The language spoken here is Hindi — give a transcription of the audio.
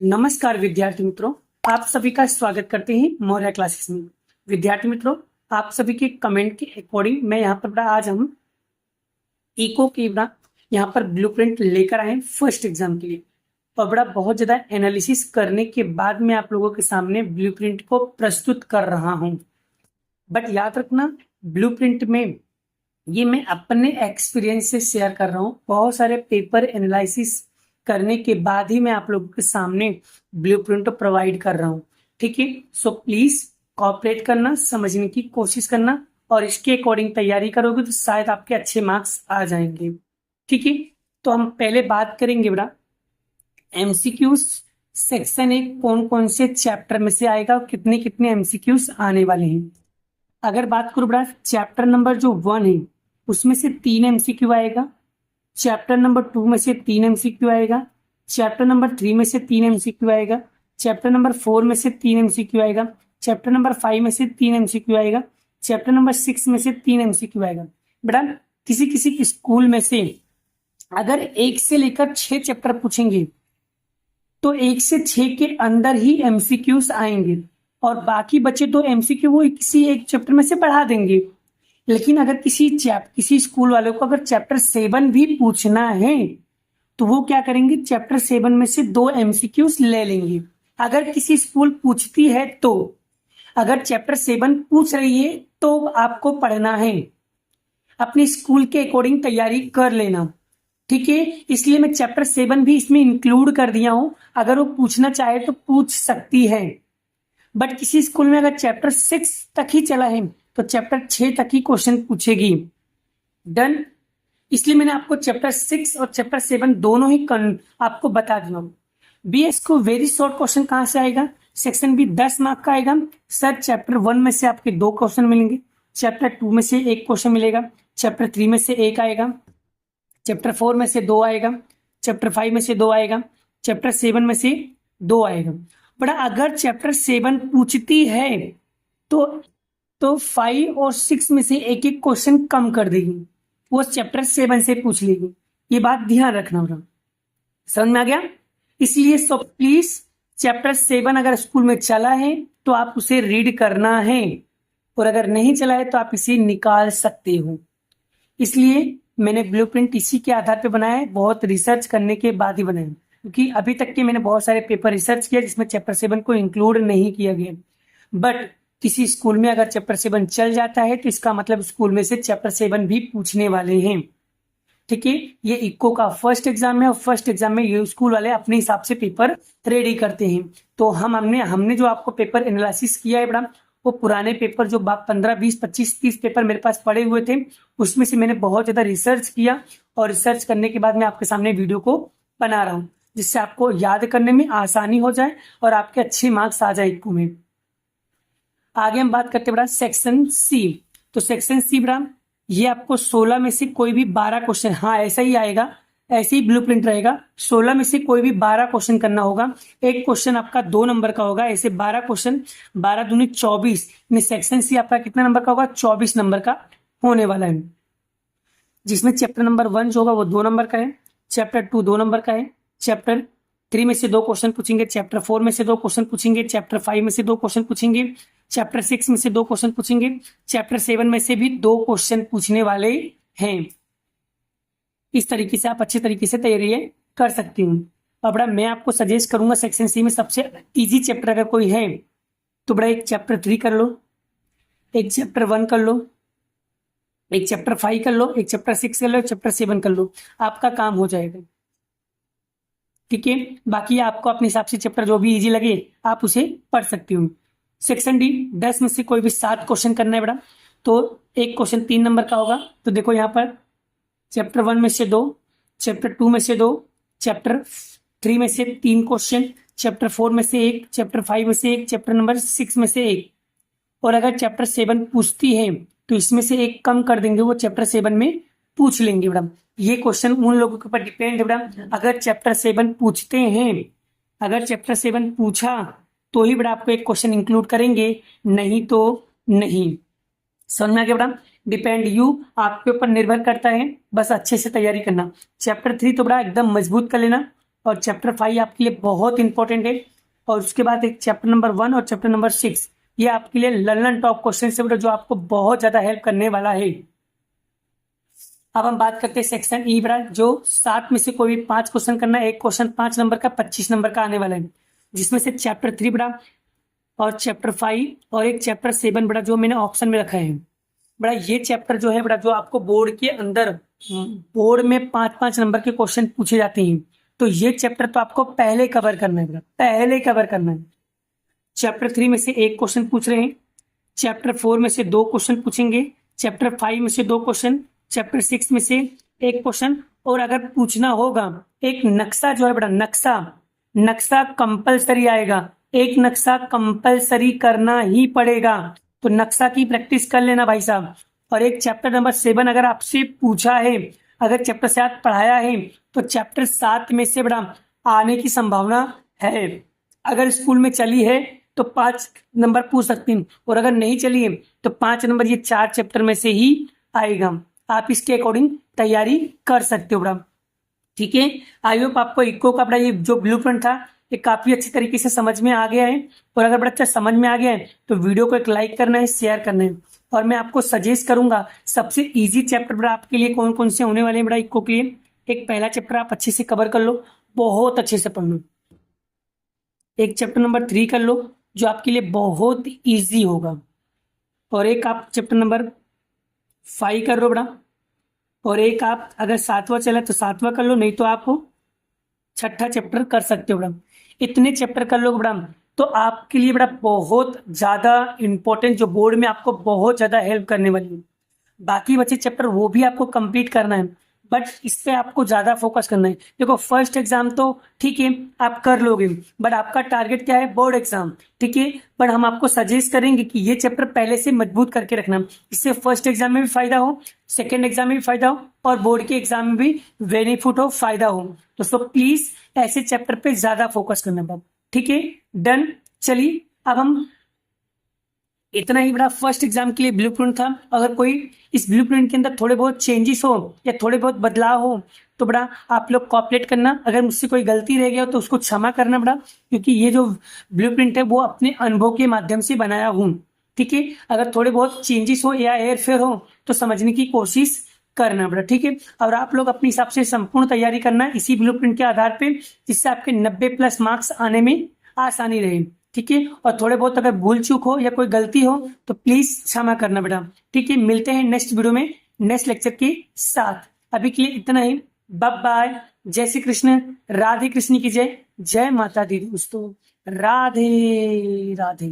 नमस्कार विद्यार्थी मित्रों, आप सभी का स्वागत करते हैं मौर्य क्लासेस में। विद्यार्थी मित्रों, आप सभी के कमेंट के अकॉर्डिंग मैं यहाँ पर आज हम इको की यहाँ पर ब्लूप्रिंट लेकर आए फर्स्ट एग्जाम के लिए। और बहुत ज्यादा एनालिसिस करने के बाद मैं आप लोगों के सामने ब्लूप्रिंट को प्रस्तुत कर रहा हूँ। बट याद रखना, ब्लूप्रिंट में ये मैं अपने एक्सपीरियंस से शेयर कर रहा हूँ। बहुत सारे पेपर एनालिसिस करने के बाद ही मैं आप लोगों के सामने ब्लूप्रिंट प्रोवाइड कर रहा हूँ। ठीक है, सो प्लीज कॉपरेट करना, समझने की कोशिश करना और इसके अकॉर्डिंग तैयारी करोगे तो शायद आपके अच्छे मार्क्स आ जाएंगे। ठीक है, तो हम पहले बात करेंगे एमसीक्यूज सेक्शन 1 कौन कौन से चैप्टर में से आएगा और कितने कितने एमसीक्यूज आने वाले हैं। अगर बात करूँ चैप्टर नंबर जो 1 है उसमें से 3 एमसीक्यू आएगा। चैप्टर नंबर 2 में से 3 एमसीक्यू आएगा। चैप्टर नंबर 3 में से 3 एमसीक्यू आएगा। चैप्टर नंबर 4 में से 3 एमसीक्यू आएगा। चैप्टर नंबर 5 में से 3 एमसीक्यू आएगा। चैप्टर नंबर 6 में से 3 एमसीक्यू आएगा। बेटा, किसी किसी स्कूल में से अगर 1 से लेकर 6 चैप्टर पूछेंगे तो 1 से 6 के अंदर ही एमसीक्यूज आएंगे और बाकी बचे तो एमसीक्यू वो किसी एक चैप्टर में से बढ़ा देंगे। लेकिन अगर किसी स्कूल वालों को अगर चैप्टर 7 भी पूछना है तो वो क्या करेंगे, चैप्टर 7 में से 2 एमसीक्यूज ले लेंगे। अगर किसी स्कूल पूछती है तो अगर चैप्टर 7 पूछ रही है तो आपको पढ़ना है, अपने स्कूल के अकॉर्डिंग तैयारी कर लेना। ठीक है, इसलिए मैं चैप्टर 7 भी इसमें इंक्लूड कर दिया हूं। अगर वो पूछना चाहे तो पूछ सकती है। बट किसी स्कूल में अगर चैप्टर 6 तक ही चला है तो चैप्टर 6 तक ही क्वेश्चन पूछेगी। डन, इसलिए मैंने आपको चैप्टर 6 और चैप्टर 7 दोनों ही आपको बता दिया। बीएस को वेरी शॉर्ट क्वेश्चन कहां से आएगा, सेक्शन बी 10 मार्क का आएगा। सर चैप्टर 1 में से आपके 2 क्वेश्चन मिलेंगे, चैप्टर 2 में से 1 क्वेश्चन मिलेगा, चैप्टर 3 में से 1 आएगा, चैप्टर 4 में से 2 आएगा, चैप्टर 5 में से 2 आएगा, चैप्टर 7 में से 2 आएगा। बड़ा अगर चैप्टर 7 पूछती है तो 5 और 6 में से एक एक क्वेश्चन कम कर देगी, वो चैप्टर 7 से पूछ लेगी। ये बात ध्यान रखना होगा, समझ में आ गया। इसलिए सो प्लीज चैप्टर 7 अगर स्कूल में चला है तो आप उसे रीड करना है और अगर नहीं चला है तो आप इसे निकाल सकते हो। इसलिए मैंने ब्लूप्रिंट इसी के आधार पर बनाया है, बहुत रिसर्च करने के बाद ही बनाया, क्योंकि अभी तक के मैंने बहुत सारे पेपर रिसर्च किया जिसमें चैप्टर 7 को इंक्लूड नहीं किया गया। बट किसी स्कूल में अगर चैप्टर 7 चल जाता है तो इसका मतलब स्कूल में से चैप्टर 7 भी पूछने वाले हैं। ठीक है, ये इको का फर्स्ट एग्जाम है और फर्स्ट एग्जाम में ये स्कूल वाले अपने हिसाब से पेपर रेडी करते हैं। तो हमने जो आपको पेपर एनालिसिस किया है वो पुराने पेपर जो 15, 20, 25, 30 पेपर मेरे पास पड़े हुए थे उसमें से मैंने बहुत ज्यादा रिसर्च किया और रिसर्च करने के बाद मैं आपके सामने वीडियो को बना रहा हूँ, जिससे आपको याद करने में आसानी हो जाए और आपके अच्छे मार्क्स आ जाए इको में। आगे हम बात करते हैं सेक्शन सी। तो सेक्शन सी ये आपको 16 में से कोई भी 12 क्वेश्चन, हाँ ऐसा ही आएगा, ऐसे ही ब्लूप्रिंट रहेगा। 16 में से कोई भी 12 क्वेश्चन करना होगा। एक क्वेश्चन आपका 2 नंबर का होगा, ऐसे 12 क्वेश्चन, 12 दूनी 24। सेक्शन सी आपका कितना नंबर का होगा, 24 नंबर का होने वाला है, जिसमें चैप्टर नंबर 1 जो होगा वो 2 नंबर का है, चैप्टर 2 2 नंबर का है, चैप्टर 3 में से 2 क्वेश्चन पूछेंगे, चैप्टर 4 में से 2 क्वेश्चन पूछेंगे, चैप्टर 5 में से 2 क्वेश्चन पूछेंगे, चैप्टर 6 में से 2 क्वेश्चन पूछेंगे, चैप्टर 7 में से भी 2 क्वेश्चन पूछने वाले हैं। इस तरीके से आप अच्छे तरीके से तैयारी कर सकती हूँ। अब मैं आपको सजेस्ट करूंगा सेक्शन सी में सबसे इजी चैप्टर अगर कोई है तो एक चैप्टर 3 कर लो, एक चैप्टर 1 कर लो, एक चैप्टर 5 कर लो, एक चैप्टर 6 कर लो, एक चैप्टर 7 कर लो, आपका काम हो जाएगा। ठीक है, बाकी आपको अपने हिसाब से चैप्टर जो भी इजी लगे आप उसे पढ़ सकती हूँ। सेक्शन डी 10 में से कोई भी 7 क्वेश्चन करना है तो एक क्वेश्चन 3 नंबर का होगा। तो देखो यहाँ पर चैप्टर 1 में से 2, चैप्टर 2 में से 2, चैप्टर 3 में से 3 क्वेश्चन, चैप्टर 4 में से 1, चैप्टर 5 में से 1, चैप्टर नंबर 6 में से 1। और अगर चैप्टर 7 पूछती है तो इसमें से एक कम कर देंगे, वो चैप्टर 7 में पूछ लेंगे। ये क्वेश्चन उन लोगों के ऊपर डिपेंड है। अगर चैप्टर 7 पूछते हैं, अगर चैप्टर 7 पूछा तो ही आपको एक क्वेश्चन इंक्लूड करेंगे, नहीं तो नहीं। समझ में आ गया डिपेंड यू, आपके ऊपर निर्भर करता है, बस अच्छे से तैयारी करना। चैप्टर 3 तो एकदम मजबूत कर लेना और चैप्टर 5 आपके लिए बहुत इंपॉर्टेंट है। और उसके बाद एक चैप्टर नंबर 1 और चैप्टर नंबर 6, ये आपके लिए लर्न टॉप क्वेश्चन से बेटा जो आपको बहुत ज्यादा हेल्प करने वाला है। अब हम बात करते हैं सेक्शन ई बेटा, जो 7 में से कोई भी 5 क्वेश्चन करना है। एक क्वेश्चन 5 नंबर का 25 नंबर का आने वाला है, जिसमें से चैप्टर 3 बेटा और चैप्टर 5 और एक चैप्टर 7 बेटा जो मैंने ऑप्शन में रखा है बेटा। ये चैप्टर जो है बेटा जो आपको बोर्ड के अंदर बोर्ड में 5-5 नंबर के क्वेश्चन पूछे जाते हैं, तो ये चैप्टर तो आपको पहले कवर करना है बेटा, पहले कवर करना है। चैप्टर 3 में से एक क्वेश्चन पूछ रहे हैं, चैप्टर 4 में से 2 क्वेश्चन पूछेंगे, चैप्टर 5 में से 2 क्वेश्चन, चैप्टर 6 में से एक क्वेश्चन। और अगर पूछना होगा एक नक्शा जो है बेटा, नक्शा कंपलसरी आएगा, एक नक्शा कंपलसरी करना ही पड़ेगा, तो नक्शा की प्रैक्टिस कर लेना भाई साहब। और एक चैप्टर नंबर 7 अगर आपसे पूछा है, अगर चैप्टर 7 पढ़ाया है, तो चैप्टर 7 में से बेटा आने की संभावना है। अगर स्कूल में चली है तो 5 नंबर पूछ सकती हैं, और अगर नहीं चली है तो 5 नंबर ये 4 चैप्टर में से ही आएगा। आप इसके अकॉर्डिंग तैयारी कर सकते हो बेटा, ठीक है। आई होप आपको इको का बड़ा ये जो ब्लूप्रिंट था ये काफी अच्छी तरीके से समझ में आ गया है। और अगर बड़ा अच्छा समझ में आ गया है तो वीडियो को एक लाइक करना है, शेयर करना है। और मैं आपको सजेस्ट करूंगा सबसे इजी चैप्टर बड़ा आपके लिए कौन कौन से होने वाले हैं बड़ा इको के लिए। एक पहला चैप्टर आप अच्छे से कवर कर लो, बहुत अच्छे से पढ़ लो। एक चैप्टर नंबर 3 कर लो जो आपके लिए बहुत ईजी होगा। और एक आप चैप्टर नंबर 5 कर लो बड़ा। और एक आप अगर 7वां चला तो 7वां कर लो, नहीं तो आप 6ठा चैप्टर कर सकते हो बड़ा। इतने चैप्टर कर लो बड़ा तो आपके लिए बड़ा बहुत ज्यादा इंपॉर्टेंट, जो बोर्ड में आपको बहुत ज्यादा हेल्प करने वाली है। बाकी बचे चैप्टर वो भी आपको कंप्लीट करना है, बट इस पे आपको ज्यादा फोकस करना है। देखो फर्स्ट एग्जाम तो ठीक है आप कर लोगे, बट आपका टारगेट क्या है, बोर्ड एग्जाम, ठीक है। पर हम आपको सजेस्ट करेंगे कि ये चैप्टर पहले से मजबूत करके रखना, इससे फर्स्ट एग्जाम में भी फायदा हो, सेकेंड एग्जाम में भी फायदा हो, और बोर्ड के एग्जाम में भी बेनिफिट हो, फायदा हो। तो सो प्लीज ऐसे चैप्टर पे ज्यादा फोकस करना बाब, ठीक है। डन। चलिए अब हम इतना ही बड़ा फर्स्ट एग्जाम के लिए ब्लूप्रिंट था। अगर कोई इस ब्लूप्रिंट के अंदर थोड़े बहुत चेंजेस हो या थोड़े बहुत बदलाव हो तो बड़ा आप लोग कॉपरेट करना। अगर मुझसे कोई गलती रह गया हो तो उसको क्षमा करना बड़ा, क्योंकि ये जो ब्लूप्रिंट है वो अपने अनुभव के माध्यम से बनाया हूँ, ठीक है। अगर थोड़े बहुत चेंजेस हो या हेर फेर हो तो समझने की कोशिश करना बड़ा, ठीक है। और आप लोग अपने हिसाब से संपूर्ण तैयारी करना इसी ब्लूप्रिंट के आधार पे, जिससे आपके 90+ मार्क्स आने में आसानी रहे, ठीक है। और थोड़े बहुत अगर भूल चूक हो या कोई गलती हो तो प्लीज क्षमा करना बेटा, ठीक है। मिलते हैं नेक्स्ट वीडियो में नेक्स्ट लेक्चर के साथ। अभी के लिए इतना ही, बाय बाय। जय श्री कृष्ण, राधे कृष्ण की जय, जय माता दी दोस्तों, राधे राधे।